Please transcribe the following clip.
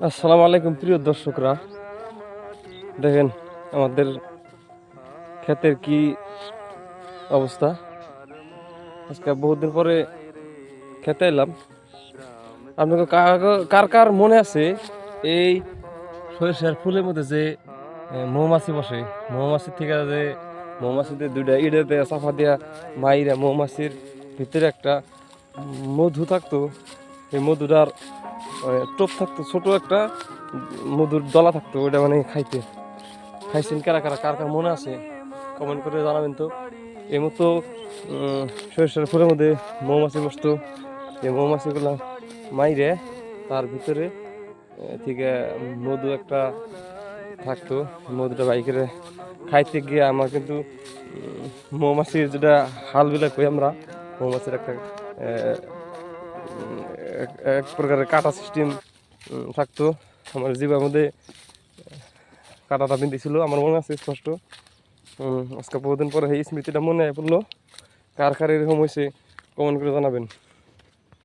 আসসালামু আলাইকুম প্রিয় দর্শকরা, দেখেন আমাদের ক্ষেতের কি অবস্থা। আজকে বহুদিন পরে খেতে এলাম। আপনাকে কার কার মনে আছে এই সরিষার ফুলের মধ্যে যে মৌমাছি বসে, মৌমাছির থেকে যে মৌমাছিতে দুইটা ইড়েতে চাপা দিয়া মাইরা মৌমাছির ভিতরে একটা মধু থাকতো। এই মধুটার টোপ থাকতো, ছোট একটা মধুর দলা থাকতো, ওইটা মানে খাইছেন কারা কারা, কার কার মনে আছে কমেন্ট করে জানাবেন তো। এই মতো সরিষার ফুলের মধ্যে মৌমাছি বসতো। এই মৌমাছিগুলা মাইরে তার ভিতরে থেকে মধু একটা থাকতো। মধুটা বাইকের খাইতে গিয়ে আমার কিন্তু মৌমাছির যেটা হালগুলা কই আমরা, মৌমাছির একটা এক প্রকারের কাটা সিস্টেম থাকতো আমার জিভার মধ্যে। কাটাটা বিঁধেছিল আমার মনে আছে স্পষ্ট। আজকে বহুদিন পরে এই স্মৃতিটা মনে পড়লো। কার কার এরকম হয়েছে কমেন্ট করে জানাবেন।